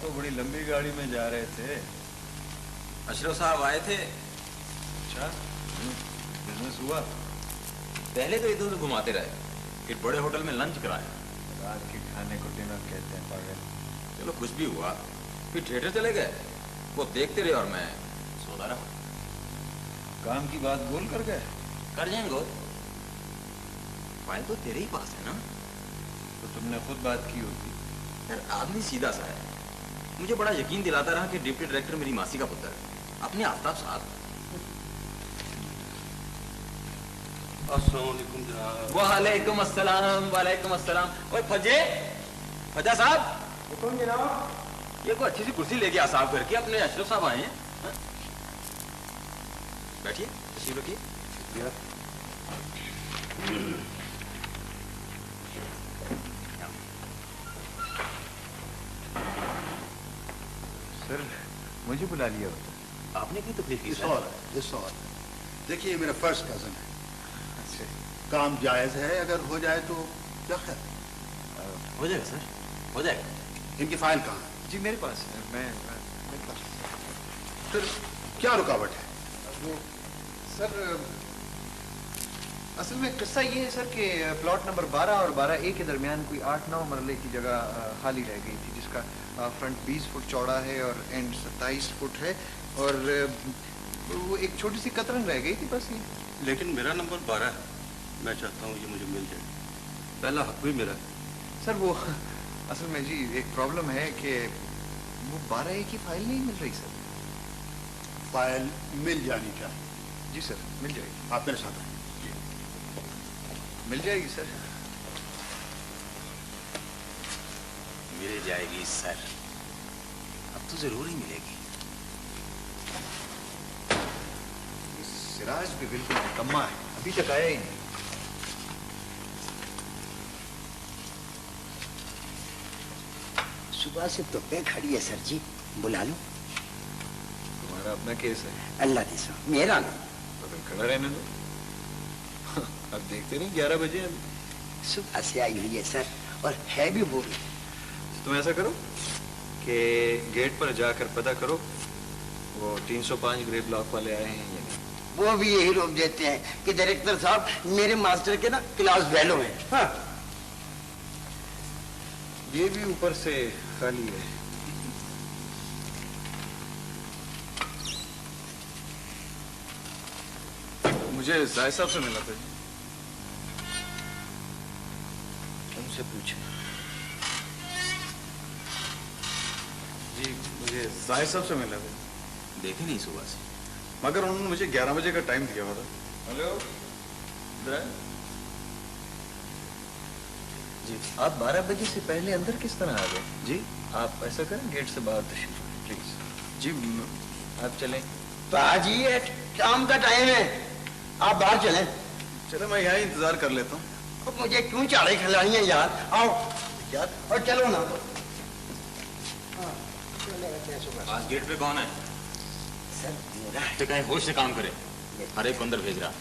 तो बड़ी लंबी गाड़ी में जा रहे थे। अशरफ साहब आए थे। अच्छा, बिजनेस हुआ? पहले तो इधर उधर घुमाते रहे, फिर बड़े होटल में लंच कराया। रात के खाने को डिनर कहते हैं पागल। चलो कुछ भी हुआ, फिर थिएटर चले गए। वो देखते रहे और मैं सोता रहा। काम की बात बोल कर गए? कर जाएंगे। फाइल तो तेरे ही पास है ना? तो तुमने खुद बात की होती। यार आदमी सीधा सा है। मुझे बड़ा यकीन दिलाता रहा कि डिप्टी डायरेक्टर मेरी मासी का पुत्र है, अपने आफ्ताब साहब। अस्सलाम वालेकुम जनाब। वालेकुम अस्सलाम, वालेकुम अस्सलाम। ओए फजा साहब। हुकुम जनाब। ये कोई अच्छी सी कुर्सी लेके आ साहब करके, अपने अशरफ साहब आए हैं। बैठिए, तशरीफ रखिए। सर मुझे बुला लिया होता। आपने की तो फिर देखिए मेरा फर्स्ट कजन है। अच्छा, काम जायज है, अगर हो जाए तो क्या खैर। हो जाएगा सर, हो जाएगा। इनकी फाइल कहाँ है? जी मेरे पास है। मेरे पास। फिर क्या रुकावट है? वो सर असल में किस्सा ये है सर कि प्लॉट नंबर 12 और 12A के दरमियान कोई 8-9 मरले की जगह खाली रह गई थी, जिसका फ्रंट 20 फुट चौड़ा है और एंड 27 फुट है, और वो एक छोटी सी कतरन रह गई थी बस ये। लेकिन मेरा नंबर 12 है, मैं चाहता हूँ ये मुझे मिल जाए। पहला हक भी मेरा। सर वो असल में जी एक प्रॉब्लम है कि वो 12A की फाइल नहीं मिल रही सर। फाइल मिल जानी चाहिए। जी सर मिल जाएगी। आप मेरे साथ आइए। मिल जाएगी सर। मिल जाएगी सर, अब तो जरूर ही मिलेगी। सिराज भी बिल्कुल निकम्मा है, अभी तक आया ही नहीं। सुबह से तो पे खड़ी है सर जी, बुला लो। तुम्हारा अपना केस है? अल्लाह दिसो मेरा ना। तो फिर खड़ा रहने दो। अब देखते नहीं 11 बजे हैं। सुबह से आई हुई है सर, और है भी वो भी। तुम ऐसा करो कि गेट पर जाकर पता करो वो 305 ग्रे ब्लॉक वाले आए हैं या नहीं। वो भी यही रोक देते हैं कि डायरेक्टर साहब मेरे मास्टर के ना क्लास फेलो हैं। हाँ। ये भी ऊपर से खाली है। मुझे जायद साहब से मिला था। उनसे पूछे। जी मुझे जायद साहब से मिला था। देखे नहीं सुबह से, मगर उन्होंने मुझे 11 बजे का टाइम दिया हुआ था। हेलो इधर आए। जी आप 12 बजे से पहले अंदर किस तरह आ गए? जी आप ऐसा करें गेट से बाहर तशरीफ प्लीज। जी आप चलें। तो आज ही है, शाम का टाइम है, आप बाहर चलें। चलो मैं यहाँ इंतजार कर लेता हूँ। अब मुझे क्यों चाड़े खिलानी है यार। आओ यार, और चलो ना। आज गेट पे कौन है? सर मेरा है। तो कहीं होश से काम करे, हर एक को अंदर भेज रहा।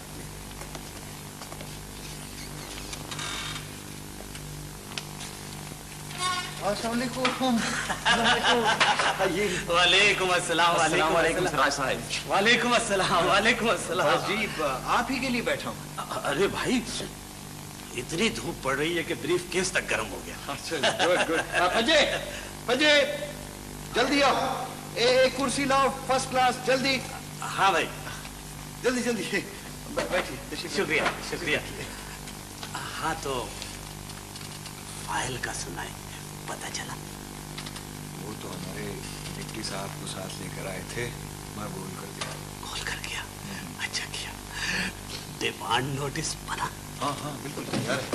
वालेकुम अस्सलाम। वालेकुम साहब। वालेकुम अस्सलाम। वालेकुम अस्सलाम। जी आप ही के लिए बैठा हूँ। अरे भाई इतनी धूप पड़ रही है कि ब्रीफ केस तक गर्म हो गया। अच्छा गुड गुड। फजे जल्दी आओ, एक कुर्सी लाओ फर्स्ट क्लास, जल्दी। हाँ भाई, जल्दी जल्दी बैठिए। शुक्रिया शुक्रिया। हाँ तो फाइल का सुनाए, पता चला? वो तो हमारे डिप्टी साहब को साथ लेकर आए थे, मैं भूल कर दिया। कॉल कर गया? अच्छा किया। डिमांड नोटिस बना? हाँ हाँ बिल्कुल तैयार है।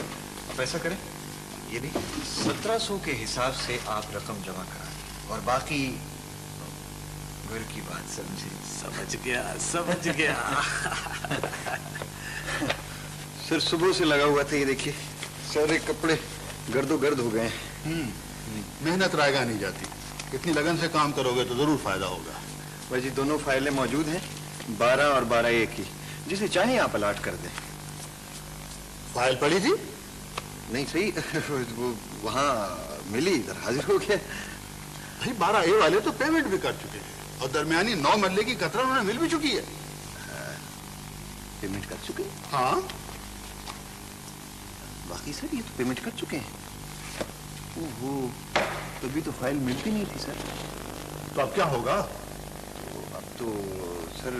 आप ऐसा करें, ये नहीं 1700 के हिसाब से आप रकम जमा करा और बाकी घर की बात समझे। समझ गया समझ गया। सर सुबह से लगा हुआ था, ये देखिए सारे कपड़े गर्दो गर्द हो गए हैं। मेहनत रायगा नहीं जाती, इतनी लगन से काम करोगे तो जरूर फायदा होगा। भाई जी दोनों फाइलें मौजूद हैं, 12 और 12A की, जिसे चाहे आप अलाट कर दें। फाइल पड़ी थी? नहीं सही वो वहाँ मिली, इधर हाजिर हो गया। भाई 12A वाले तो पेमेंट भी कर चुके हैं और दरमियानी 9 मरले की कतरा उन्हें मिल भी चुकी है। पेमेंट कर चुके? हाँ बाकी सर ये तो पेमेंट कर चुके हैं। ओहो, तभी तो फाइल मिलती नहीं थी सर। तो अब क्या होगा? अब तो सर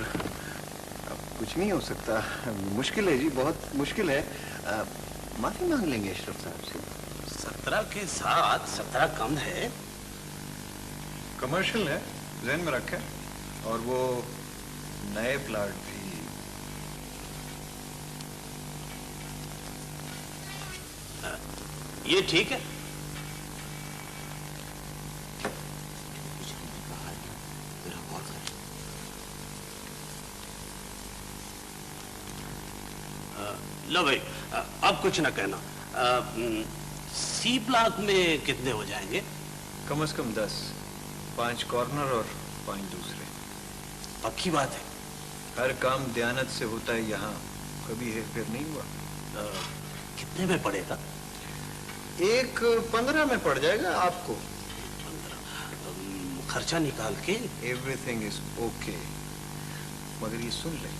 अब कुछ नहीं हो सकता, मुश्किल है जी, बहुत मुश्किल है। माफी मांग लेंगे अशरफ साहब से। 17 के साथ 17 कम है। कमर्शियल है, ज़हन में रखें, और वो नए प्लाट भी। ये ठीक है। लो भाई, अब कुछ ना कहना। सी ब्लॉक में कितने हो जाएंगे? कम से कम 10, 5 कॉर्नर और 5 दूसरे। पक्की बात है? हर काम दयानत से होता है यहाँ, कभी हेर फेर नहीं हुआ। कितने में पड़ेगा? एक 15 में पड़ जाएगा आपको। 15 खर्चा निकाल के? एवरीथिंग इज ओके, मगर ये सुन ले,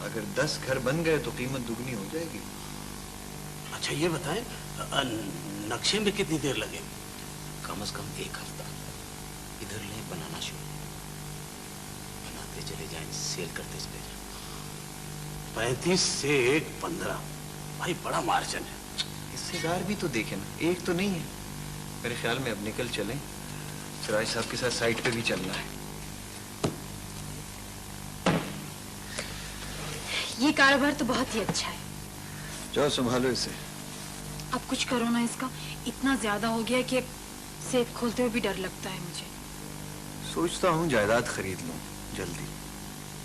अगर 10 घर बन गए तो कीमत दुगनी हो जाएगी। अच्छा ये बताएं, नक्शे में कितनी देर लगेगी? कम से कम 1 हफ्ता। इधर ले बनाना शुरू, बनाते चले जाएं, सेल करते चले जाएं। 35 से 1 15, भाई बड़ा मार्जिन है। हिस्सेदार भी तो देखें ना, एक तो नहीं है। मेरे ख्याल में अब निकल चलें, सिराज साहब के साथ साइट पे भी चलना है। ये कारोबार तो बहुत ही अच्छा है। जाओ संभालो इसे। अब कुछ करो ना, इसका इतना ज्यादा हो गया कि सेफ खोलते हुए भी डर लगता है मुझे। सोचता हूँ जायदाद खरीद लूँ जल्दी।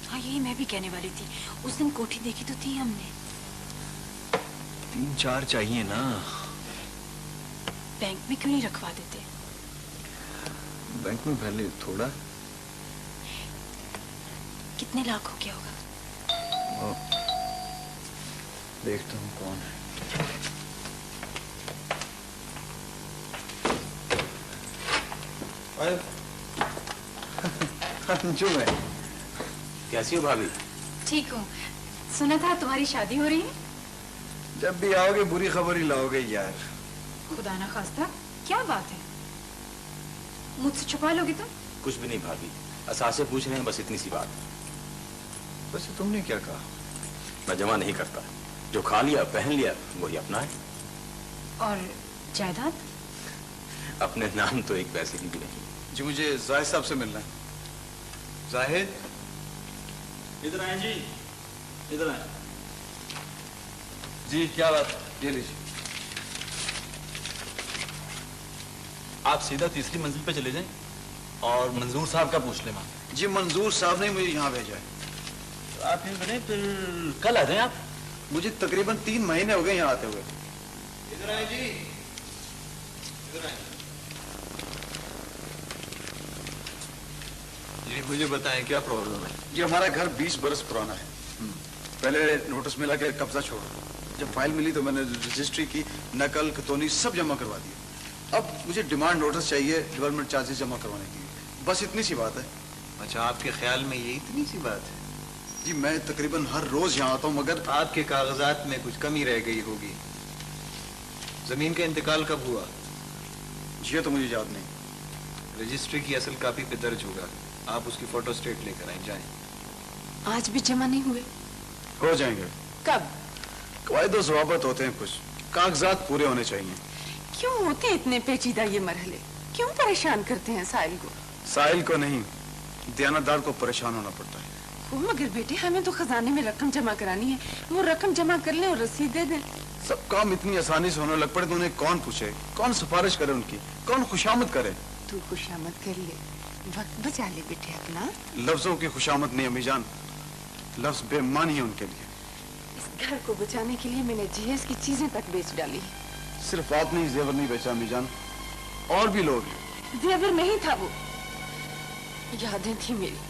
हाँ यही मैं भी कहने वाली थी, उस दिन कोठी देखी तो थी हमने। 3-4 चाहिए ना। बैंक में क्यों नहीं रखवा देते? बैंक में पहले थोड़ा। कितने लाख हो गया होगा? देखता हूँ कौन है। अंजुम है। कैसी हो भाभी? ठीक हूँ। सुना था तुम्हारी शादी हो रही है? जब भी आओगे बुरी खबर ही लाओगे यार। खुदा ना खास्ता, क्या बात है? मुझसे छुपा लोगे तुम? कुछ भी नहीं भाभी, असासे पूछ रहे हैं, बस इतनी सी बात। वैसे तुमने क्या कहा? मैं जमा नहीं करता, जो खा लिया पहन लिया वही अपना है। और जायदाद? अपने नाम तो एक पैसे की भी नहीं। जी मुझे जाहिद साहब से मिलना है। जाहिद, इधर आए जी, इधर आए। जी क्या बात? ये लीजिए। आप सीधा तीसरी मंजिल पे चले जाएं और मंजूर साहब का पूछ लें वहां। जी मंजूर साहब ने मुझे यहाँ भेजा है। तो आप यूं करें, फिर कल आ जाएं आप। मुझे तकरीबन 3 महीने हो गए यहाँ आते हुए। इधर आए जी, इधर आए। जी मुझे बताएं क्या प्रॉब्लम है? जी हमारा घर 20 बरस पुराना है। पहले नोटिस मिला के कब्जा छोड़ो, जब फाइल मिली तो मैंने रजिस्ट्री की, नकल खतौनी सब जमा करवा दिए। अब मुझे डिमांड नोटिस चाहिए डेवलपमेंट चार्जेस जमा करवाने के लिए, बस इतनी सी बात है। अच्छा आपके ख्याल में ये इतनी सी बात है? जी मैं तकरीबन हर रोज यहाँ आता हूँ, मगर आपके कागजात में कुछ कमी रह गई होगी। जमीन का इंतकाल कब हुआ? ये तो मुझे याद नहीं। रजिस्ट्री की असल कॉपी पे दर्ज होगा, आप उसकी फोटो स्टेट लेकर आए। जाएं। आज भी जमा नहीं हुए? हो जाएंगे। कब? कवायद ज़वाबत होते हैं, कुछ कागजात पूरे होने चाहिए। क्यों होते इतने पेचीदा ये मरहले? क्यों परेशान करते हैं साहिल को? साहिल को नहीं, दयानतदार को परेशान होना पड़ता है। वो मगर बेटे हमें तो खजाने में रकम जमा करानी है, वो रकम जमा कर ले और रसीद दे दे। सब काम इतनी आसानी से होने लग पड़े तो उन्हें कौन पूछे, कौन सिफारिश करे उनकी, कौन खुशामद करे? तू खुशामद कर ले, वक्त बचा ले बेटे अपना। लफ्जों की खुशामद नहीं अम्मी जान, लफ्ज बेमानी है उनके लिए। इस घर को बचाने के लिए मैंने जहेज की चीजें तक बेच डाली। सिर्फ आपने ही जेवर नहीं बेचा अम्मी जान, और भी लोग। जेवर नहीं था वो, यादें थी मेरी,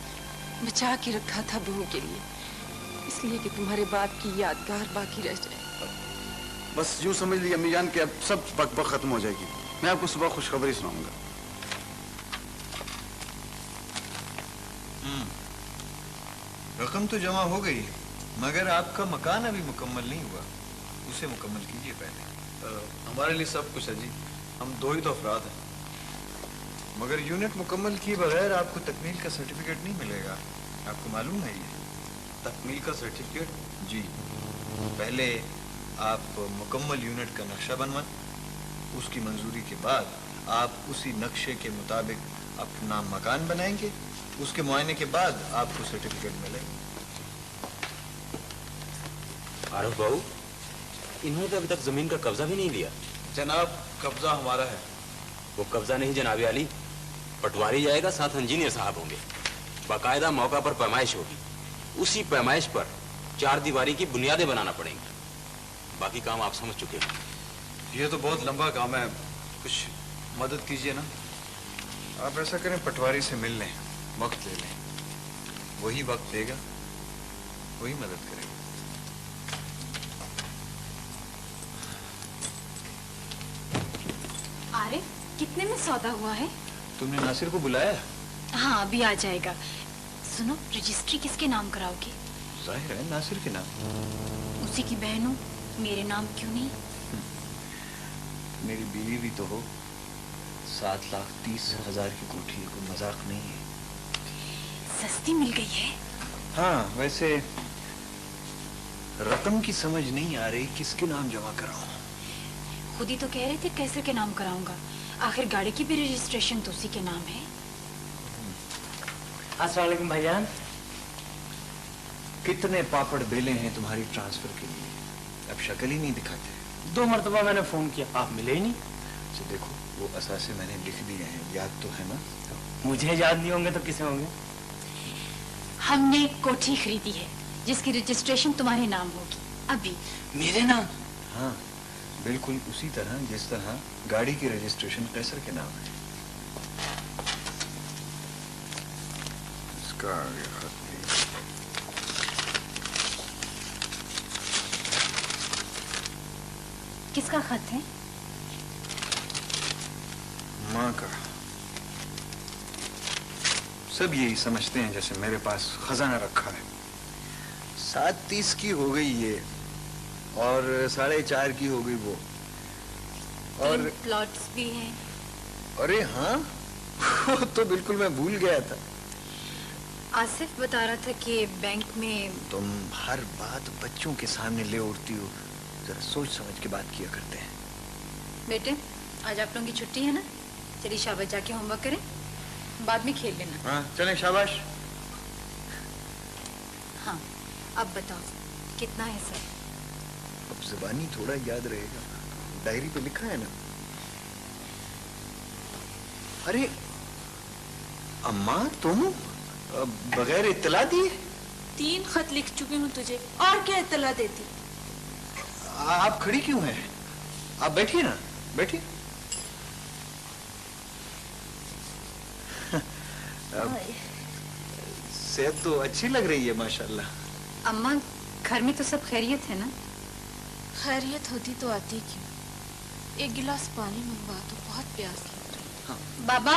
बचा के रखा था बहू के लिए, इसलिए कि तुम्हारे बाप की यादगार बाकी रह जाए। बस यूं समझ ली अम्मी जान कि अब सब बकबक खत्म हो जाएगी। मैं आपको सुबह खुशखबरी सुनाऊंगा। रकम तो जमा हो गई, मगर आपका मकान अभी मुकम्मल नहीं हुआ, उसे मुकम्मल कीजिए पहले। हमारे लिए सब कुछ है जी, हम 2 ही तो अफराद हैं। मगर यूनिट मुकम्मल किए बगैर आपको तकमील का सर्टिफिकेट नहीं मिलेगा, आपको मालूम है ये? तकमील का सर्टिफिकेट? जी, पहले आप मुकम्मल यूनिट का नक्शा बनवाएं, उसकी मंजूरी के बाद आप उसी नक्शे के मुताबिक अपना मकान बनाएंगे, उसके मुआयने के बाद आपको सर्टिफिकेट मिलेगा। आरफ बाबू, इन्होंने तो अभी तक जमीन का कब्जा भी नहीं लिया। जनाब, कब्जा हमारा है। वो कब्जा नहीं जनाबे अली, पटवारी जाएगा, साथ इंजीनियर साहब होंगे, बाकायदा मौका पर पैमाइश होगी, उसी पैमाइश पर 4 दीवारी की बुनियादें बनाना पड़ेंगी। बाकी काम आप समझ चुके हैं। ये तो बहुत लंबा काम है, कुछ मदद कीजिए ना। आप ऐसा करें, पटवारी से मिल लें, वक्त ले लें, वही वक्त देगा, वही मदद करेगा। अरे कितने में सौदा हुआ है? तुमने नासिर को बुलाया? हाँ, अभी आ जाएगा। सुनो, रजिस्ट्री किसके नाम कराओगे? जाहिर है नासिर के नाम। उसी की बहन हो, मेरे नाम क्यों नहीं? मेरी बीवी भी तो हो। 7,30,000 की कोठी है, कोई मजाक नहीं है। सस्ती मिल गई है। हाँ, वैसे रकम की समझ नहीं आ रही, किसके नाम जमा कराऊं? खुद ही तो कह रहे थे कैसर के नाम कराऊंगा, आखिर गाड़ी की भी रजिस्ट्रेशन तो उसी के नाम है। अस्सलाम वालेकुम भाईजान। कितने पापड़ बेले हैं तुम्हारी ट्रांसफर के लिए, अब शक्ल ही नहीं दिखाते। 2 मरतबा मैंने फोन किया, आप मिले ही नहीं। तो देखो, वो असासे मैंने लिख दिए हैं, याद तो है ना? मुझे याद नहीं होंगे तो किसे होंगे? हमने एक कोठी खरीदी है जिसकी रजिस्ट्रेशन तुम्हारे नाम होगी अभी। मेरे नाम? हाँ, बिल्कुल उसी तरह जिस तरह गाड़ी की रजिस्ट्रेशन कैसर के नाम है। इसका आगे खत भी। किसका खत है? माँ का। सब यही समझते हैं जैसे मेरे पास खजाना रखा है। 7:30 की हो गई ये, और 4:30 की हो गई वो। और प्लॉट्स भी हैं। अरे हाँ, वो तो बिल्कुल मैं भूल गया था। आसिफ बता रहा था कि बैंक में। तुम हर बात बच्चों के सामने ले उठती हो, जरा सोच समझ के बात किया करते हैं। बेटे, आज आप लोगों की छुट्टी है ना, चलिए शाबाश जाके होमवर्क करें, बाद में खेल लेना। हाँ चलें, शाबाश। हाँ, अब बताओ कितना है सर? अब जुबानी थोड़ा याद रहेगा, डायरी पे लिखा है ना। अरे अम्मा, तुम बगैर इत्तला दिए? 3 खत लिख चुकी हूँ तुझे, और क्या इत्तला देती? आप खड़ी क्यों हैं? आप बैठिए ना, बैठिए। सेहत तो अच्छी लग रही है माशाल्लाह। अम्मा, घर में तो सब खैरियत है ना? खैरियत होती तो आती क्यों? एक गिलास पानी मंगवा दो, बहुत प्यास लग रही है। हाँ। बाबा,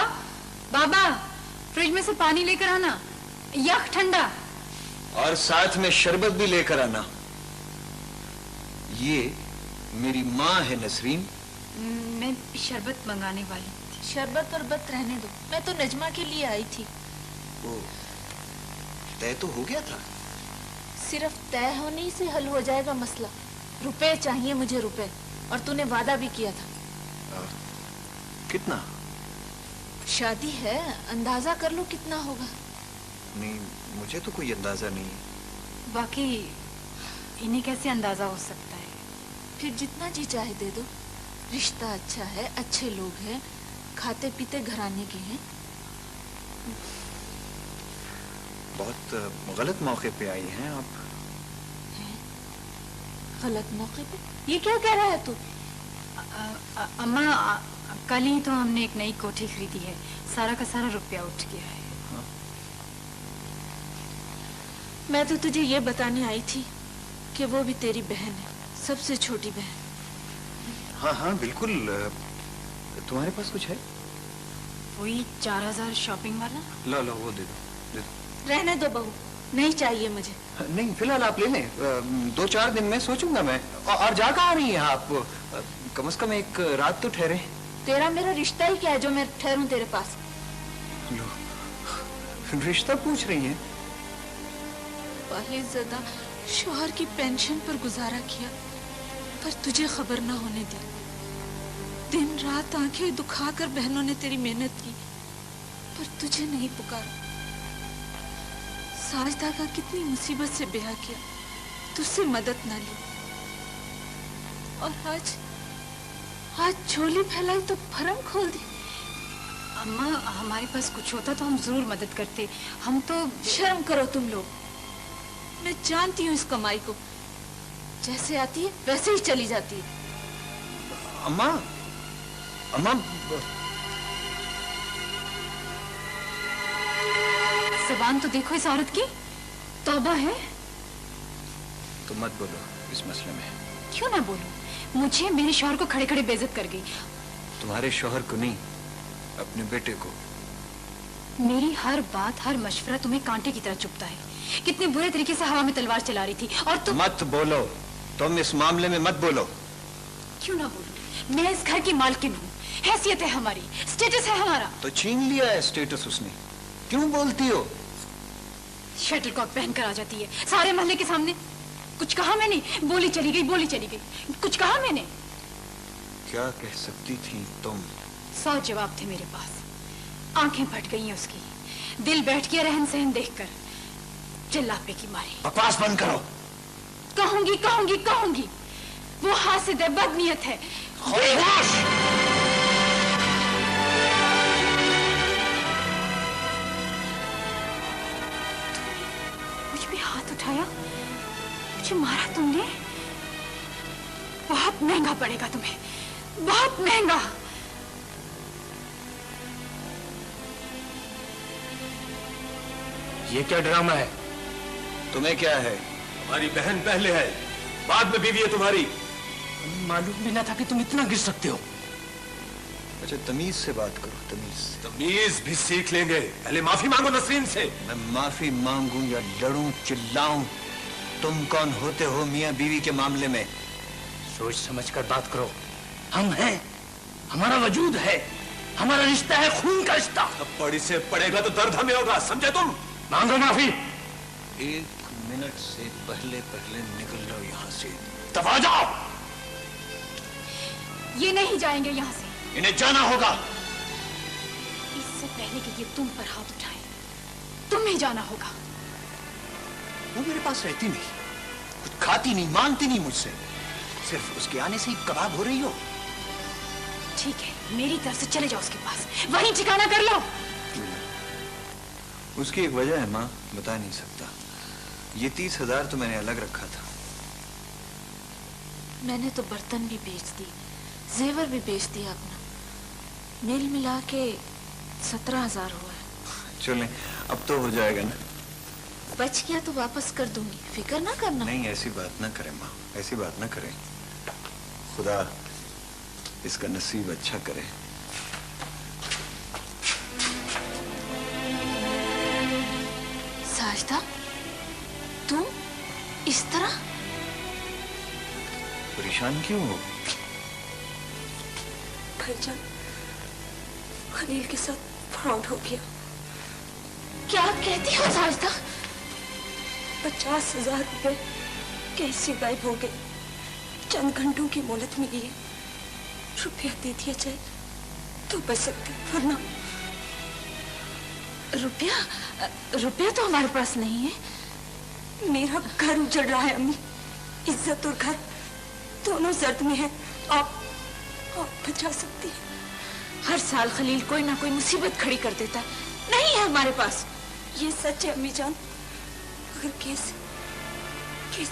बाबा, फ्रिज में से पानी लेकर आना, यख ठंडा। और साथ में शरबत भी लेकर आना। ये मेरी माँ है नसरीन। मैं शरबत मंगाने वाली थी। शरबत और बत रहने दो, मैं तो नजमा के लिए आई थी। ओ, तय तो हो गया था। सिर्फ तय होने ही से हल हो जाएगा मसला। रुपए चाहिए मुझे, रुपए, और तूने वादा भी किया था। कितना? शादी है, अंदाजा कर लो कितना होगा। नहीं, मुझे तो कोई अंदाजा नहीं है। बाकी इन्हें कैसे अंदाजा हो सकता है? फिर जितना जी चाहे दे दो, रिश्ता अच्छा है, अच्छे लोग हैं, खाते पीते घराने के हैं। बहुत गलत मौके पे आई हैं आप। गलत मौके पे? ये क्या कह रहा है तू? अम्मा, कल ही तो हमने एक नई कोठी खरीदी है, सारा का सारा रुपया उठ गया है। हाँ। मैं तो तुझे ये बताने आई थी कि वो भी तेरी बहन है, सबसे छोटी बहन। हाँ हाँ बिल्कुल। तुम्हारे पास कुछ है? वही 4,000 शॉपिंग वाला। लो लो, वो दे दो, दे दो। रहने दो बहू, नहीं चाहिए मुझे। नहीं, फिलहाल आप ले लें, 2-4 दिन में सोचूंगा मैं। और जा कहाँ रही हैं आप? कम से कम एक रात तो ठहरे। तेरा मेरा रिश्ता ही क्या है जो मैं ठहरूं तेरे पास? लो, रिश्ता पूछ रही हैं? पहले ज़दा शौहर की पेंशन पर गुजारा किया, पर तुझे खबर ना होने दी। दिन रात आंखें दुखाकर बहनों ने तेरी मेहनत की, पर तुझे नहीं पुकारा। साजदा का कितनी मुसीबत से ब्याह किया, तुझसे मदद ना ली, और आज झोली फैलाई तो भरम खोल दी। अम्मा, हमारे पास कुछ होता तो हम जरूर मदद करते। हम तो शर्म करो तुम लोग। मैं जानती हूँ इस कमाई को, जैसे आती है वैसे ही चली जाती है। अम्मा, अम्मा, ज़बान तो देखो इस औरत की, तौबा है। तो मत बोलो इस मसले में। क्यों ना बोलूं? मुझे मेरे शौहर को खड़े खड़े बेइज्जत कर गई। तुम्हारे शौहर को नहीं, अपने बेटे को। मेरी हर बात, हर मशवरा तुम्हें कांटे की तरह चुभता है। कितने बुरे तरीके से हवा में तलवार चला रही थी, और तुम मत बोलो, तुम इस मामले में मत बोलो। क्यों ना बोलूं? मैं इस घर की मालकिन हूँ, हैसियत है हमारी, स्टेटस है हमारा। तो छीन लिया है स्टेटस उसने, क्यों बोलती हो? शटल कॉक पहनकर आ जाती है सारे मोहल्ले के सामने। कुछ कहा मैंने? बोली चली गई, बोली चली गई। कुछ कहा मैंने? क्या कह सकती थी तुम? 100 जवाब थे मेरे पास। आंखें फट गई हैं उसकी, दिल बैठ गया रहन सहन देखकर। चिल्लापे की मारी। बकवास बंद करो। कहूंगी कहूंगी कहूंगी, वो हासिद है, बदनीयत है। मुझ पे हाथ उठाया, मुझे मारा तुमने। बहुत महंगा पड़ेगा तुम्हें, बहुत महंगा। ये क्या ड्रामा है? तुम्हें क्या है? हमारी बहन पहले है, बाद में बीवी है तुम्हारी। मालूम भी ना था कि तुम इतना गिर सकते हो। अच्छा, तमीज से बात करो, तमीज। तमीज भी सीख लेंगे, पहले माफी मांगो नसरीन से। मैं माफी मांगूं या लड़ूं, चिल्लाऊं, तुम कौन होते हो मियां बीवी के मामले में? सोच समझ कर बात करो। हम हैं, हमारा वजूद है, हमारा रिश्ता है, खून का रिश्ता। थप्पड़ से पड़ेगा तो दर्द हमें होगा, समझे तुम? मांगो माफी। 1 मिनट से पहले पहले निकल लो यहाँ से। दबा जाओ। ये नहीं जाएंगे यहाँ से। इन्हें जाना होगा। इससे पहले कि ये तुम पर हाथ उठाए, तुम्हें जाना होगा। वो मेरे पास रहती नहीं, कुछ खाती नहीं, मांगती नहीं मुझसे, सिर्फ उसके आने से ही कबाब हो रही हो। ठीक है, मेरी तरफ से चले जाओ उसके पास, वहीं ठिकाना कर लो। उसकी एक वजह है माँ, बता नहीं सकता। ये 30,000 तो मैंने अलग रखा था। मैंने तो बर्तन भी बेच दी, जेवर भी बेच दिया अपना, मिल मिला के 17,000 हुआ है। चलें, अब तो हो जाएगा ना। बच गया तो वापस कर दूंगी, फिक्र ना करना। नहीं, ऐसी बात ना करें माँ, ऐसी बात ना करें। खुदा इसका नसीब अच्छा करे। साजदा, तुम इस तरह? परेशान क्यों हो? भाईजान, खलील के साथ फ्रॉड हो गया। क्या कहती हो साजदा? 50,000 रुपए कैसे गायब हो गए? चंद घंटों की मोहलत मिली है, रुपया दे दिया जाए तो बच सकते, वरना। रुपया तो हमारे पास नहीं है। मेरा घर उजड़ रहा है अम्मी, इज्जत और घर दोनों जर्द में है। आप बचा सकती हैं। हर साल खलील कोई ना कोई मुसीबत खड़ी कर देता है, नहीं है हमारे पास। ये सच है अम्मी जान, अगर केस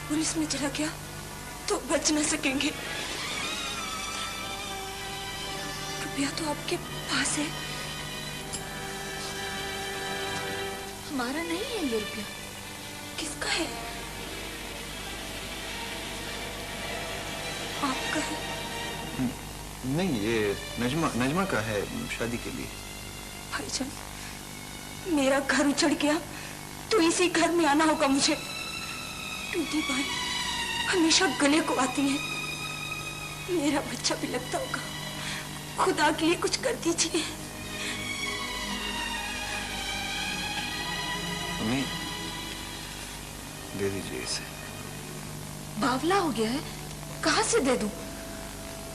पुलिस में चला गया तो बच ना सकेंगे। रुपया तो आपके पास है, हमारा नहीं है ये रुपया। किसका है? आपका है? नहीं, ये नजमा का है, शादी के लिए। भाईजान, मेरा घर उजड़ गया, तो इसी घर में आना होगा मुझे। टूटी बाई हमेशा गले को आती है। मेरा बच्चा भी लगता होगा। खुदा के लिए कुछ कर दीजिए। अम्मी, दे दीजिए इसे। बावला हो गया है, कहाँ से दे दूं?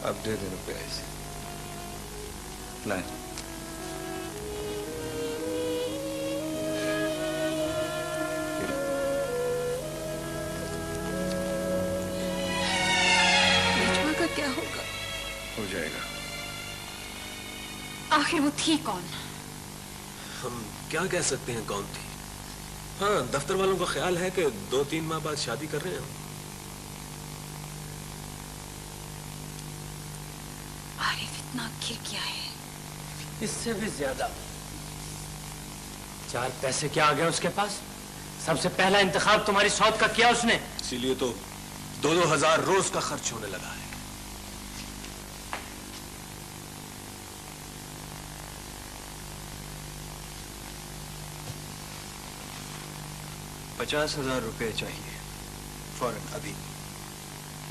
अब दे दे रुपया इसे। लाए। नेजमा का क्या होगा? हो जाएगा। आखिर वो थी कौन? हम क्या कह सकते हैं कौन थी? हाँ, दफ्तर वालों का ख्याल है कि 2-3 माह बाद शादी कर रहे हैं। आरिफ इतना गिर गया है। इससे भी ज्यादा। 4 पैसे क्या आ गए उसके पास? सबसे पहला इंतखाब तुम्हारी सौत का किया उसने। इसीलिए तो 2-2 हजार रोज का खर्च होने लगा है। ₹50,000 चाहिए फौरन, अभी।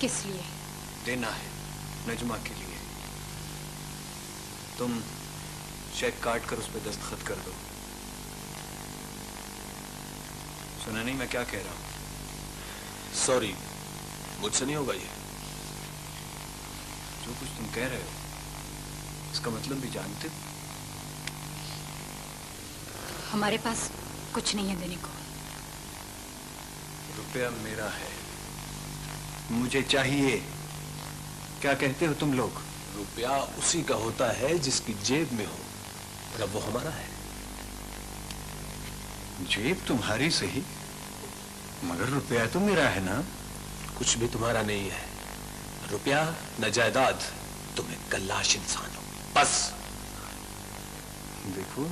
किस लिए? देना है नजमा के लिए। तुम चेक काट कर उस पर दस्तखत कर दो। सुना नहीं मैं क्या कह रहा हूं? सॉरी, मुझसे नहीं होगा ये। जो कुछ तुम कह रहे हो इसका मतलब भी जानते हो? हमारे पास कुछ नहीं है देने को। रुपया मेरा है, मुझे चाहिए। क्या कहते हो तुम लोग? रुपया उसी का होता है जिसकी जेब में हो, और अब वो हमारा है। जेब तुम्हारी सही, मगर रुपया तो मेरा है ना। कुछ भी तुम्हारा नहीं है। रुपया न जायदाद, तुम एक गल्लाश इंसान हो, बस। देखो,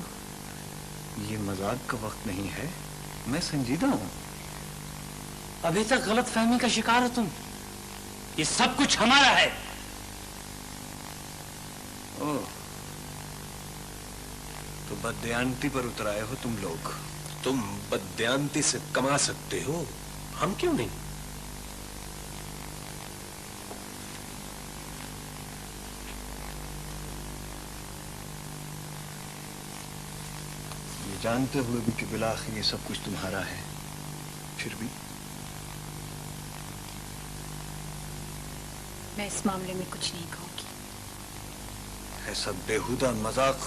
ये मजाक का वक्त नहीं है, मैं संजीदा हूं। अभी तक गलत फहमी का शिकार हो तुम। ये सब कुछ हमारा है। ओह, तो बददयांती पर उतर आए हो तुम लोग। तुम बददयांती से कमा सकते हो, हम क्यों नहीं? ये जानते हुए भी कि बिलाखिर ये सब कुछ तुम्हारा है, फिर भी मैं इस मामले में कुछ नहीं कहूंगी। ऐसा बेहुदा मजाक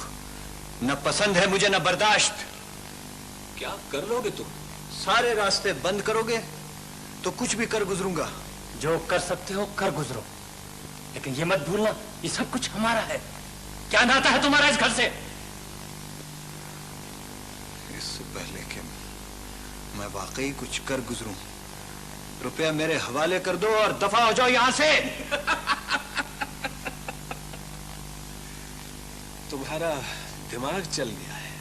न पसंद है मुझे, न बर्दाश्त। क्या कर लोगे तुम? सारे रास्ते बंद करोगे तो कुछ भी कर गुजरूंगा। जो कर सकते हो कर गुजरो, लेकिन ये मत भूलना ये सब कुछ हमारा है। क्या नाता है तुम्हारा इस घर से? इससे पहले कि मैं वाकई कुछ कर गुजरूं, रुपया मेरे हवाले कर दो और दफा हो जाओ यहां से। तुम्हारा दिमाग चल गया है।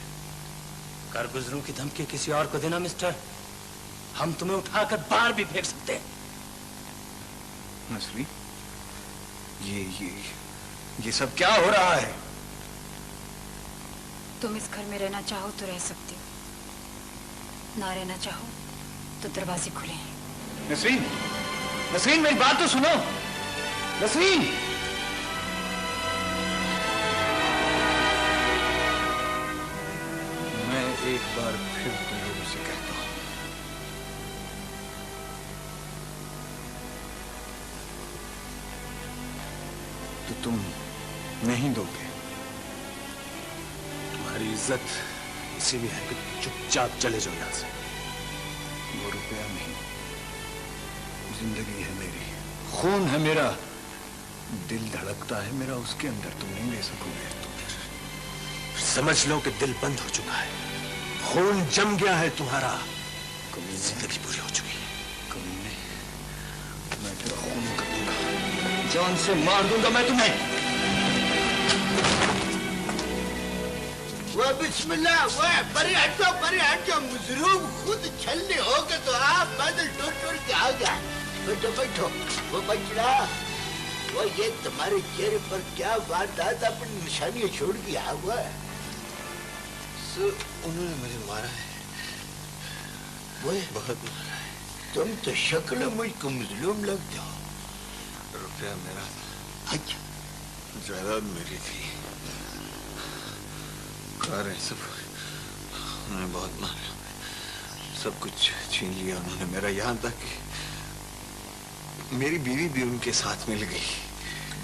कर गुजरों की धमकी किसी और को देना मिस्टर, हम तुम्हें उठाकर बाहर भी फेंक सकते हैं। नसरी, ये सब क्या हो रहा है? तुम इस घर में रहना चाहो तो रह सकते हो, ना रहना चाहो तो दरवाजे खुले हैं। नसरीन, नसरीन मेरी बात तो सुनो। नसरीन, मैं एक बार फिर तुम लोगों से कहता हूं, तो तुम नहीं दोगे। तुम्हारी इज्जत इसी में है कि चुपचाप चले जाओ यहां से। वो रुपया नहीं, जिंदगी है मेरी, खून है मेरा, दिल धड़कता है मेरा, उसके अंदर तुम नहीं ले सकोगे। समझ लो कि दिल बंद हो चुका है, खून जम गया है तुम्हारा, जिंदगी पूरी हो चुकी है। कमीने, मैं तेरा खून कर दूंगा, जान से मार दूंगा मैं तुम्हें। वो बिस्मिल्लाह, वो परे हटो, मुजरूब खुद छलने हो गए तो आप बादल टूट के आ गया। बैठो बैठो, वो बचड़ा, वो ये तुम्हारे चेहरे पर क्या वारदात अपनी निशानियां छोड़ के आ हुआ है? सर, उन्होंने मुझे मारा है, बहुत तुम तो शक्ल मुझको मजलूम लगते हो। रुपया मेरा अच्छा, जायदाद मेरी थी, कारें सब उन्होंने बहुत मारा, सब कुछ छीन लिया उन्होंने मेरा, यहाँ तक कि मेरी बीवी भी उनके साथ मिल गई।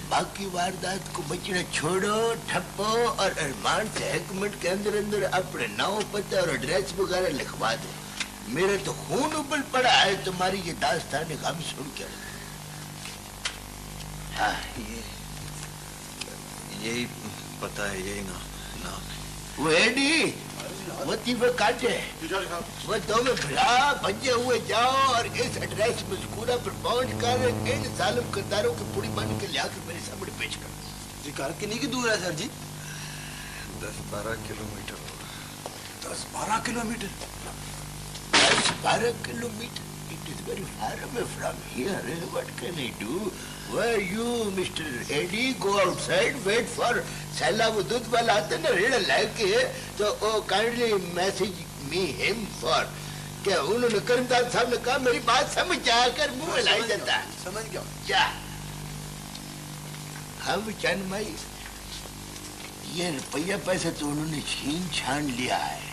बाकी वारदात को बचना छोड़ो, ठप्पो और अरमान से 1 मिनट के अंदर अंदर अपने नाम, पता और एड्रेस वगैरह लिखवा दो। मेरा तो खून उबल पड़ा है तुम्हारी ये दास्तान गम सुन कर। हाँ, यही पता है, यही नाम है। वो एडी, वो तीव्र काटे, वो दोनों भरा भजे हुए जाओ और इस एड्रेस मज़कूरा पर पहुंच कर इन जालिम किरदारों की पूरी बन के लिया मेरे सामने पेश कर। जी कार कितनी की दूर है sir ji? 10-12 kilometre. 10-12 kilometre? 10-12 kilometers. It is very far away from here. What can I do? Where you, Mr. Eddie, go outside, wait for Salah वो दूध वाला आता ना रेड़ा लाके, तो वो kindly message me him for क्या उन्होंने कर्मदार साहब ने कहा मेरी बात समझ जाकर मुंह लाई जाता। समझ गया। क्या? हम चन्मई ये रुपया पैसा तो उन्होंने छीन छान लिया है।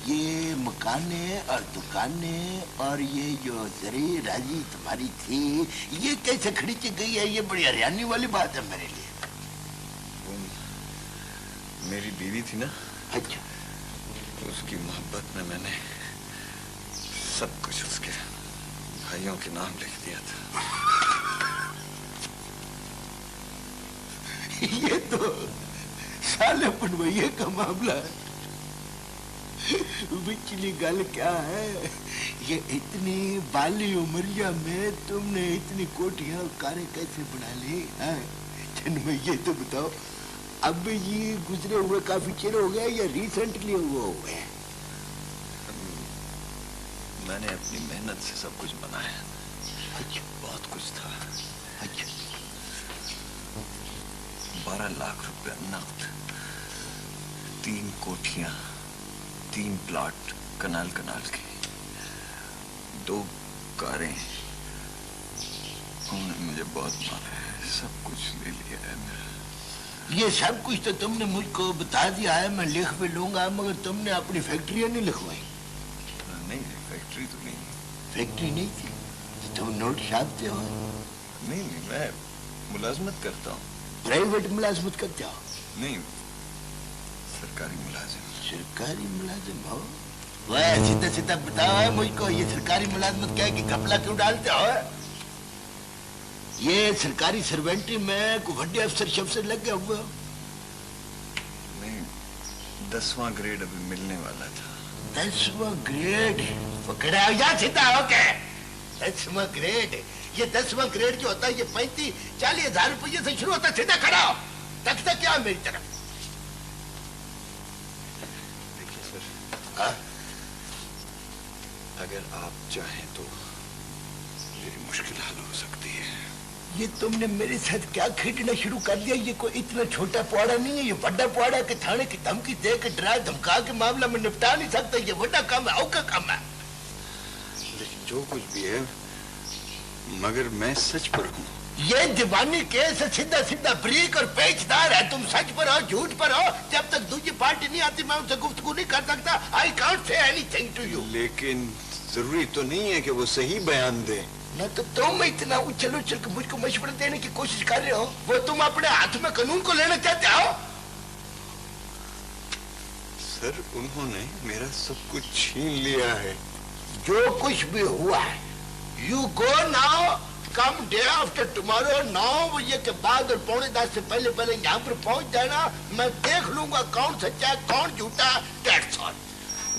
ये मकाने और दुकाने और ये जो जरी राजी तुम्हारी थी, ये कैसे खरीदी गई है? ये बड़ी हरियाणी वाली बात है मेरे लिए। वो मेरी बीवी थी ना, अच्छा, उसकी मोहब्बत में मैंने सब कुछ उसके भाइयों के नाम लिख दिया था। ये तो साले बनवैये का मामला है। पिछली गल क्या है, ये इतनी बाली उमरिया में तुमने इतनी कोठियां और कारें कैसे बना ली? मैं ये तो बताओ, अब ये गुजरे हुए काफी चिर हो गया या रिसेंटली हुआ है? मैंने अपनी मेहनत से सब कुछ बनाया। अच्छा, बहुत कुछ था। अच्छा, 12 लाख रुपया नकद, 3 कोठियां, 3 प्लॉट कनाल के, 2 कारें। उन्होंने मुझे बहुत मारा है, सब कुछ ले लिया है मेरा। ये सब कुछ तो तुमने मुझको बता दिया है, मैं लिख भी लूंगा, मगर तुमने अपनी फैक्ट्रियां नहीं लिखवाई। नहीं, फैक्ट्री तो नहीं। फैक्ट्री नहीं थी तो तुम नोट छापते हो? नहीं, मैं मुलाजमत करता हूँ। प्राइवेट मुलाजमत करते हो? नहीं, सरकारी मुलाजिम। सरकारी मुलाजिम हो? वह सीधा सीधा बताओ मुझको, ये सरकारी मुलाजमत क्या है कि घपला क्यों डालते हो? ये सरकारी सर्वेंट्री में कोई बड़े अफसर शफसर लग गया हुआ? नहीं, 10वां ग्रेड अभी मिलने वाला था। 10वां ग्रेड पकड़ा या सीधा हो के? 10वां ग्रेड, ये 10वां ग्रेड जो होता है ये 35-40 हजार रुपये से शुरू होता है। सीधा खड़ा हो, तक क्या मेरी तरफ? देखिए सर, अगर आप चाहें तो मेरी मुश्किल हल हो सकती है। ये तुमने मेरे साथ क्या खेलना शुरू कर दिया? ये कोई इतना छोटा पौड़ा नहीं है, ये बड़ा पौड़ा के थाने की धमकी दे के डरा धमका के मामला में निपटा नहीं सकता। ये बड़ा काम है, औका काम है। लेकिन जो कुछ भी है, मगर मैं सच पर हूँ। ये दीवानी केस सीधा सीधा ब्रीक और पेचदार है। तुम सच पर हो, झूठ पर हो। जब तक दूसरी पार्टी नहीं आती मैं उनसे गुफ्तगू नहीं कर सकता। I can't say anything to you. लेकिन जरूरी तो नहीं है कि वो सही बयान दे ना। तो तुम इतना उछल उछल के मुझको मशवरा देने की कोशिश कर रहे हो। वो तुम अपने हाथ में कानून को लेना चाहते हो? सर, उन्होंने मेरा सब कुछ छीन लिया है। जो कुछ भी हुआ है, you go now, come day after tomorrow 9 बजे के बाद और 9:45 से पहले यहाँ पर पहुंच जाना। मैं देख लूंगा कौन सच्चा है कौन झूठा। That's all.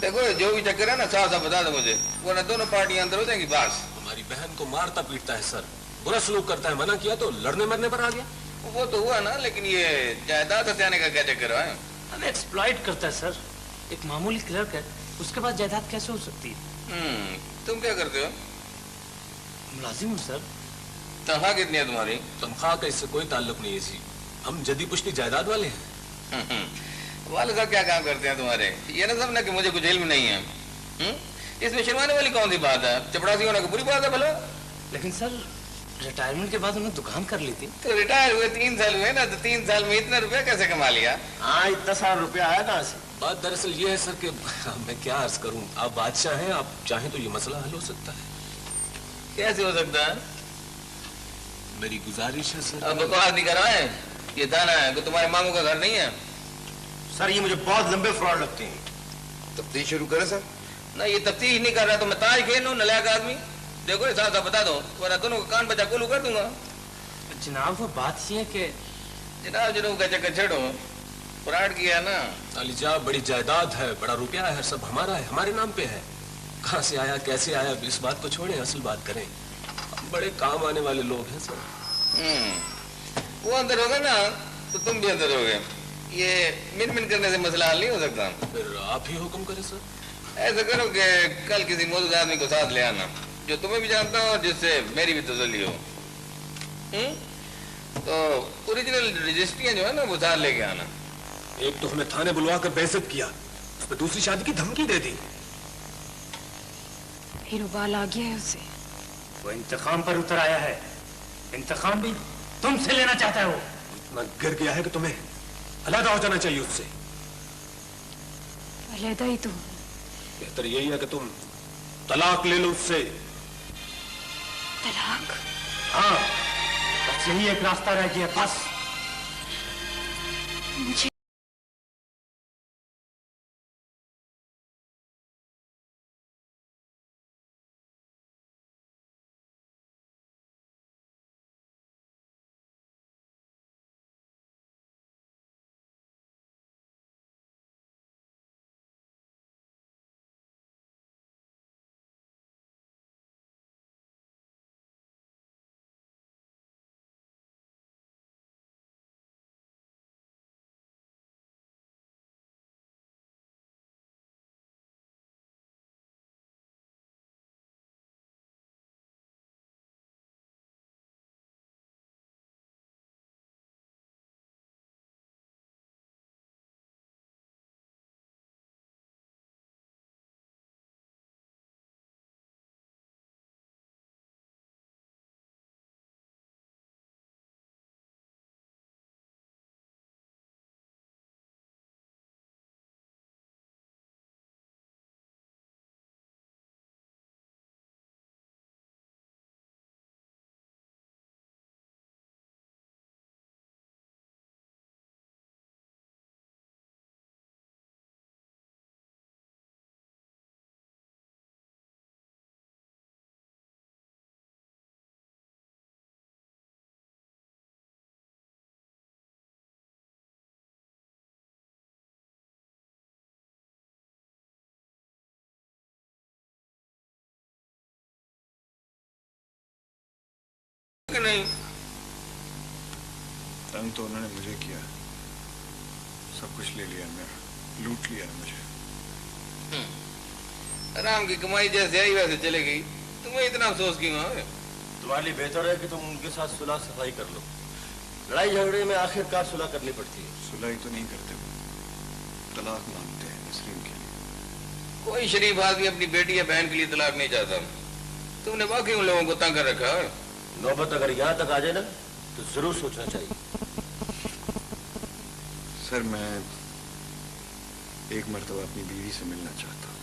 देखो जो भी चक्कर है ना, साफ साफ बता दो मुझे, वरना दोनों पार्टियां अंदर हो जाएंगी। बस हमारी बहन को मारता पीटता है सर, बुरा सलूक करता है, मना किया तो लड़ने मरने पर आ गया। वो तो हुआ ना, लेकिन ये जायदाद हथियाने का क्या चक्कर है? हमें एक्सप्लॉइट करता है सर। एक मामूली क्लर्क है, उसके पास जायदाद कैसे हो सकती है? तुम क्या करते हो? मुलाजिम हूँ सर। तनख्वाह कितनी है तुम्हारी? तनख्वाह का इससे कोई ताल्लुक नहीं है जी, हम जदी पुश्ती जायदाद वाले हैं। वाले साहब क्या काम करते हैं तुम्हारे? ये ना समझना कि मुझे कुछ इल्म नहीं है। इसमें शर्माने वाली कौन सी बात है? चपड़ासी होने की बुरी बात है भला? लेकिन सर रिटायरमेंट के बाद उन्हें दुकान कर ली थी। तो रिटायर हुए 3 साल हुए ना, तो 3 साल में इतना रुपया कैसे कमा लिया? हाँ, इतना सारा रुपया आया कहाँ से? बात दरअसल ये है सर कि मैं क्या अर्ज करूं, आप बादशाह हैं, आप चाहें तो ये मसला हल हो सकता है। कैसे हो सकता है? मेरी गुजारिश है सर। अब बकवास नहीं कर रहा है, ये दाना है कि तुम्हारे मामू का घर नहीं है। सर ये मुझे बहुत लंबे फ्रॉड लगते हैं। तफ्तीश शुरू करें सर? ना ये तफ्तीश नहीं कर रहा तो मैं ताश खेल लूं, नलायक आदमी। देखो साहब साहब बता दो, वरना दोनों को कान बचा कोलू कर दूंगा। जनाब वो बात ये है कि जनाब जनूब का चक्कर छेड़ो, फ्रॉड किया ना। अलीजा बड़ी जायदाद है, बड़ा रुपया है, सब हमारा है, हमारे नाम पे है। कहाँ से आया कैसे आया इस बात को छोड़े, असल बात करें। हम बड़े काम आने वाले लोग हैं सर। वो अंदर होगा ना तो तुम भी अंदर होगे। ये मिन मिन करने से मसला हल नहीं हो सकता। फिर आप ही हुक्म करें सर। ऐसा करो कि कल किसी मौजूद आदमी को साथ ले आना जो तुम्हें भी जानता हो, जिससे मेरी भी तसल्ली हो। तो ओरिजिनल रजिस्ट्रियां जो है ना वो साथ लेके आना। एक तो हमें थाने बुलवा कर बेइज्जत किया, उस पर दूसरी शादी की धमकी दे दी। हीरोबाल आ गया है उसे। वो इंतकाम पर उतर आया है, इंतकाम भी तुमसे लेना चाहता है। वो इतना गिर गया है कि तुम्हें अलग हो जाना चाहिए उससे। अलहदा ही तो। बेहतर यही है कि तुम तलाक ले लो उससे। तलाक? हाँ, बस यही एक रास्ता रह गया बस। मुझे कि नहीं? तंग तो उन्होंने मुझे किया, सब कुछ ले लिया मेरा, लूट लिया मुझे। आराम की कमाई जैसे आई वैसे चले गई, तुम्हें इतना अफसोस क्यों है? तुम्हारे लिए बेहतर है कि तुम उनके साथ सुलह सफाई कर लो। लड़ाई झगड़े में आखिरकार सुलह करनी पड़ती है। सुलह ही तो नहीं करते वो, तलाक मांगते हैं नसरीन के लिए। कोई शरीफ आदमी अपनी बेटी या बहन के लिए तलाक नहीं चाहता। तुमने वाकई उन लोगों को तंग कर रखा है। नौबत अगर यहाँ तक आ जाए ना तो जरूर सोचना चाहिए। सर मैं एक मर्तबा अपनी बीवी से मिलना चाहता हूँ।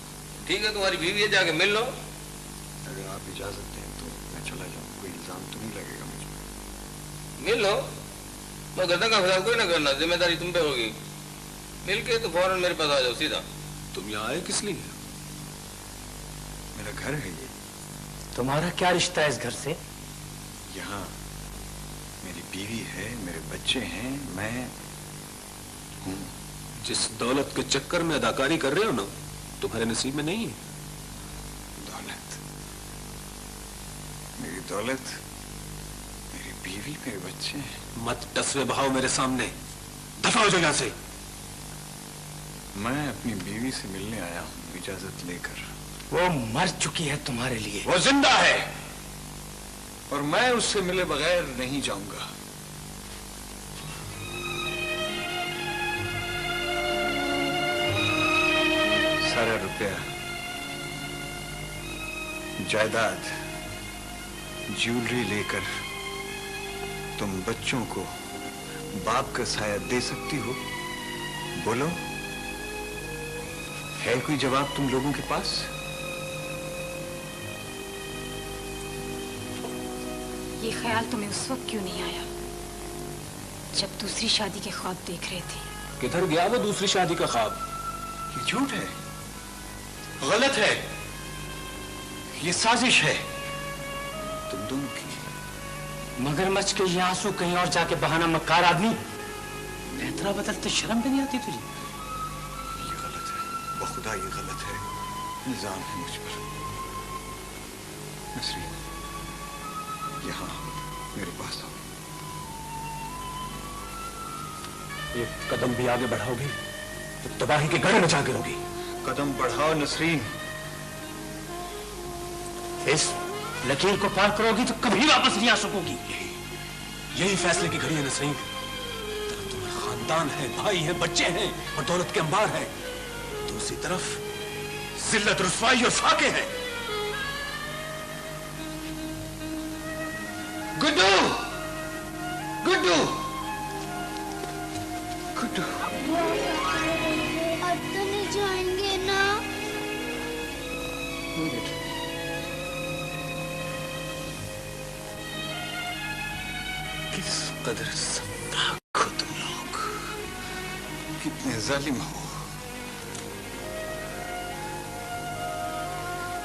ठीक है, तुम्हारी बीवी है, जाके मिल लो। अगर आप इजाजत दें तो मैं चला जाऊँ, कोई इल्जाम तो नहीं लगेगा मुझ पर? मिल लो, मैं गर्दन का फसाद कोई ना करना, जिम्मेदारी तुम पे होगी। मिल के तो फौरन मेरे पास आ जाओ सीधा। तुम यहाँ आए किस लिए? मेरा घर है ये। तुम्हारा क्या रिश्ता है इस घर से? यहाँ मेरी बीवी है, मेरे बच्चे हैं, मैं हूँ। जिस दौलत के चक्कर में अदाकारी कर रहे हो ना, तुम्हारे नसीब में नहीं है। दौलत? मेरी दौलत, मेरी बीवी, मेरे बच्चे हैं। मत टसवे बहाओ मेरे सामने, दफा हो जाओ यहाँ से। मैं अपनी बीवी से मिलने आया हूँ इजाजत लेकर। वो मर चुकी है तुम्हारे लिए। वो जिंदा है और मैं उससे मिले बगैर नहीं जाऊंगा। सारा रुपया जायदाद, ज्वेलरी लेकर तुम बच्चों को बाप का साया दे सकती हो? बोलो, है कोई जवाब तुम लोगों के पास? ये ख्याल तुम्हें उस वक्त क्यों नहीं आया जब दूसरी शादी के ख्वाब देख रहे थे? किधर गया वो दूसरी शादी का ख्वाब? ये झूठ है, गलत है, ये साजिश है तुम दोनों की। मगरमच्छ के ये आंसू कहीं और जाके बहाना मक्कार आदमी। नेत्रा बदलते शर्म भी नहीं आती तुझे? ये गलत है, बखुदा ये गलत है, इल्जाम है मुझ पर। नसरीन, यहाँ मेरे पास आओ। एक कदम भी आगे बढ़ाओगी तो तबाही के गढ़ मचा गिरोगी। कदम बढ़ाओ नसरीन। इस लकीर को पार करोगी तो कभी वापस नहीं आ सकोगी। यही फैसले की घड़ी है नसरीन। तरफ तुम्हारा खानदान है, भाई है, बच्चे हैं और दौलत के अंबार है, दूसरी तरफ जिल्लत, रुसवाई और फाके हैं। गुड्डू, गुड्डू, गुड्डू, अब तो नहीं जाएंगे ना? किस कदर सफाक हो तुम लोग, कितने जालिम हो।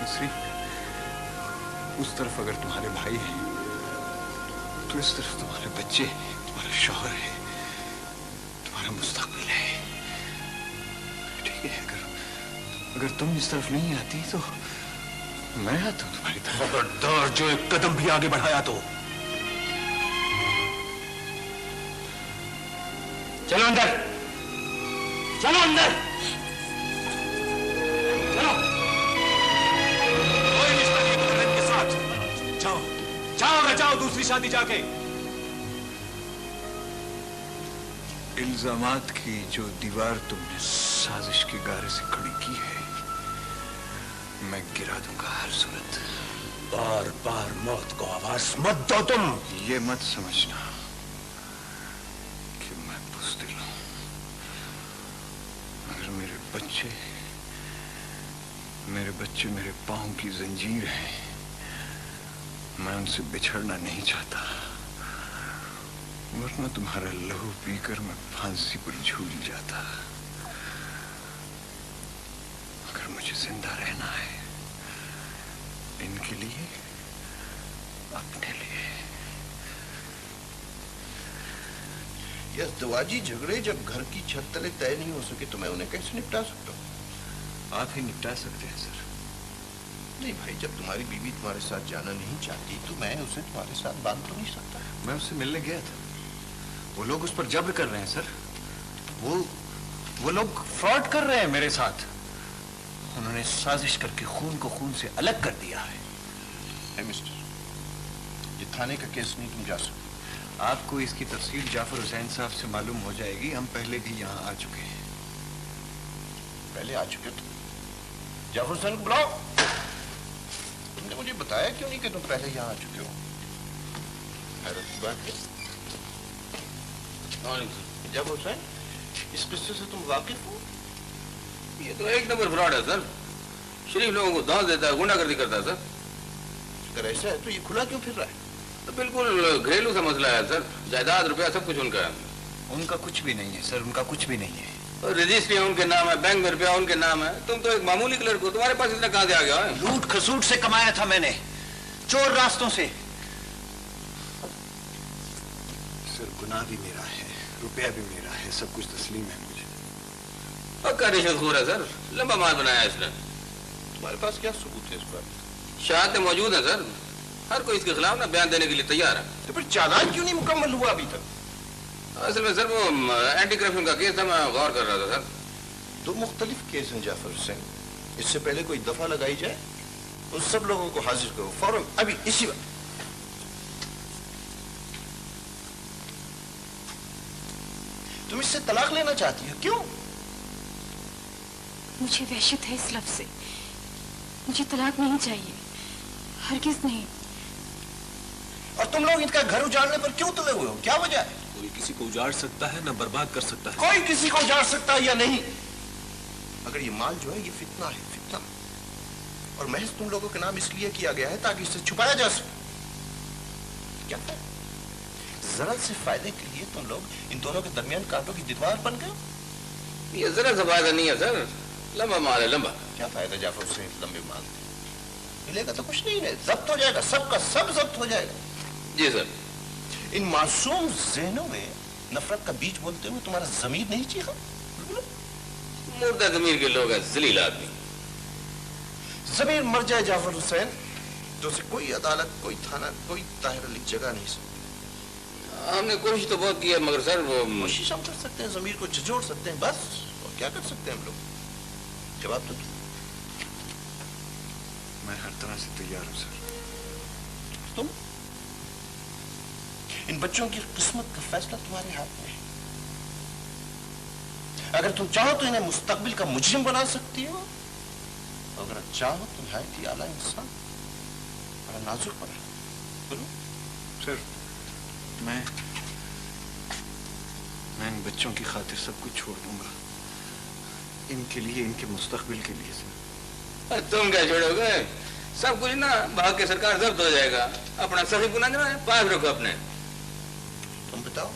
नसरीन, उस तरफ अगर तुम्हारे भाई हैं तो इस तरफ तुम्हारे बच्चे हैं, तुम्हारा शौहर है, तुम्हारा मुस्तकबिल है। ठीक है, अगर तुम इस तरफ नहीं आती तो मैं आता हूं तुम्हारी तरफ। खबरदार जो एक कदम भी आगे बढ़ाया तो। चलो अंदर, चलो अंदर, चलो। कोई रिश्ता नहीं है इनके साथ। जाओ, जाओ ना, जाओ दूसरी शादी जाके। इल्जामात की जो दीवार तुमने साजिश के गारे से खड़ी की है, मैं गिरा दूंगा हर सूरत। बार बार मौत को आवाज मत दो तुम। ये मत समझना कि मैं बुज़दिल हूं। अगर मेरे बच्चे मेरे पांव की जंजीर हैं, मैं उनसे बिछड़ना नहीं चाहता, वरना तुम्हारा लहू पीकर मैं फांसी पर झूल जाता। अगर मुझे जिंदा रहना है, इनके लिए, अपने लिए। ये अज़दवाजी झगड़े जब घर की छत तले तय नहीं हो सके तो मैं उन्हें कैसे निपटा सकता हूँ? आप ही निपटा सकते हैं सर। नहीं भाई, जब तुम्हारी बीवी तुम्हारे साथ जाना नहीं चाहती तो मैं उसे तुम्हारे साथ बांध तो नहीं सकता। मैं उससे मिलने गया था, वो लोग उस पर जब्र कर रहे हैं सर। वो लोग फ्रॉड कर रहे हैं मेरे साथ। उन्होंने साजिश करके खून को खून से अलग कर दिया है। मिस्टर, ये थाने का केस नहीं, तुम जा सकते। आपको इसकी तफसील जाफर हुसैन साहब से मालूम हो जाएगी। हम पहले भी यहाँ आ चुके हैं। पहले आ चुके तो जाफर हुसैन को बुलाओ। तुमने मुझे बताया क्यों नहीं कि तुम पहले यहाँ आ चुके हो? हैरत की बात है। जाफर हुसैन, इस किस्से से तुम वाकिफ हो? ये तो एक नंबर फ्रॉड है सर। शरीफ लोगों को दांत देता है, गुंडागर्दी करता है सर। अगर ऐसा है तो ये खुला क्यों फिर रहा है? तो बिल्कुल घरेलू सा मसला है सर। जायदाद, रुपया सब कुछ उनका है। उनका कुछ भी नहीं है सर, उनका कुछ भी नहीं है। और रजिस्ट्री उनके नाम है, बैंक में रुपया उनके नाम है। तुम तो एक मामूली क्लर्क हो, तुम्हारे पास इतना कहां से आ गया है? लूट खसूट से कमाया था मैंने, चोर रास्तों से। सर, गुनाह भी मेरा है, रुपया भी मेरा है, सब कुछ तस्लीम है मुझे। पक्का रिश्वतखोर है सर, लंबा माल बनाया इसने। तुम्हारे पास क्या सबूत है इस पर? शहादतें मौजूद है सर। हर कोई इसके खिलाफ ना बयान देने के लिए तैयार है। तो फिर चालान क्यों नहीं मुकम्मल हुआ अभी तक? असल में सर वो एंटी करप्शन का केस था, मैं गौर कर रहा था सर। दो मुख्तलिफ केस हैं जाफर हुसैन। इससे पहले कोई दफा लगाई जाए, उन सब लोगों को हाजिर करो फौरन, अभी इसी वक्त। तुम इससे तलाक लेना चाहती हो, क्यों? मुझे वहशत है इस लफ्ज़ से। मुझे तलाक नहीं चाहिए। हरगिज नहीं। और तुम लोग इनका घर उजाड़ने पर क्यों तुले हुए हो, क्या वजह है? कोई किसी को उजाड़ सकता है ना बर्बाद कर सकता है। कोई किसी को उजाड़ सकता है या नहीं, मगर ये माल जो है ये फितना है, फितना। और महज तुम लोगों के नाम इसलिए किया गया है ताकि इसे छुपाया जा सके। क्या है? जरा से फायदे के लिए तुम लोग इन दोनों के दरमियान कांटों की दीवार बन गए। ये जरा सा फायदा नहीं है सर, लंबा माल है, लंबा। क्या फायदा जाफर हुसैन लंबे माल मिलेगा तो कुछ नहीं है, जब्त हो जाएगा, सबका सब जब्त हो जाएगा। जी सर। इन मासूम जहनों में नफरत का बीज बोलते हुए तुम्हारा जमीर नहीं चीखा? मुर्दा जमीर के लोग हैं, जलील आदमी। जमीर मर जाए जाफर हुसैन तो उसे कोई अदालत, कोई थाना, कोई ताहिर अली जगह नहीं सकती। हमने कोशिश तो बहुत की है, मगर सर वो कोशिश हम कर सकते हैं, जमीर को झिझोड़ सकते हैं, बस। और क्या कर सकते हैं हम लोग? जवाब दो। मैं हर तरह से तैयार हूं सर। तुम? इन बच्चों की किस्मत का फैसला तुम्हारे हाथ में है। अगर तुम चाहो तो इन्हें मुस्तकबिल का मुजरिम बना सकती हो, अगर चाहो तो नहायत ही आला इंसान, बड़ा नाजुक बना। बोलो सर, मैं इन बच्चों की खातिर सब कुछ छोड़ दूंगा, इनके लिए, इनके मुस्तकबिल के लिए सर। तुम क्या छोड़ोगे? सब कुछ ना भाग के सरकार जब्त हो जाएगा। अपना सही गुना जो है पास रखो अपने। तुम बताओ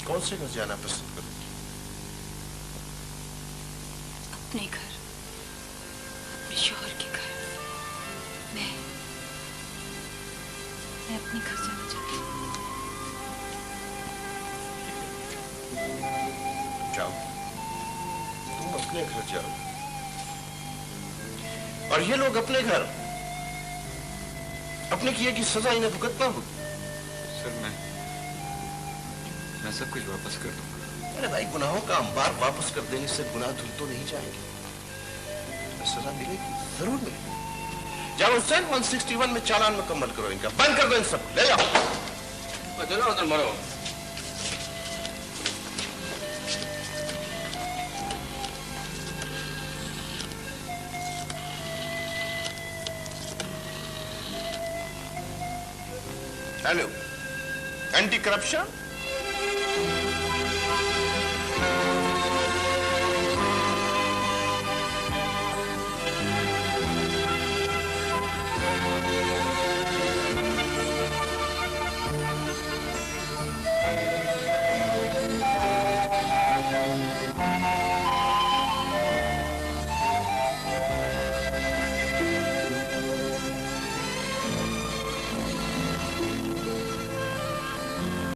कौन से घर जाना पसंद करो? अपने घर, अपने शौहर के घर। मैं अपने घर जाना चाहती हूँ। जाओ, तुम अपने घर जाओ, और ये लोग अपने घर अपने किए की सजा इन्हें भुगतना होगी। सर, मैं सब कुछ वापस कर दूंगा। अरे भाई, गुनाहों का अंबार वापस कर देने से गुनाह धुल तो नहीं जाएंगे, सजा मिलेगी, जरूर मिलेगी। जाओ हुसैन 161 में चालान मुकम्मल करो, इनका बंद कर दो, इन सब ले जाओ। चलो उधर मरो। Hello, anti corruption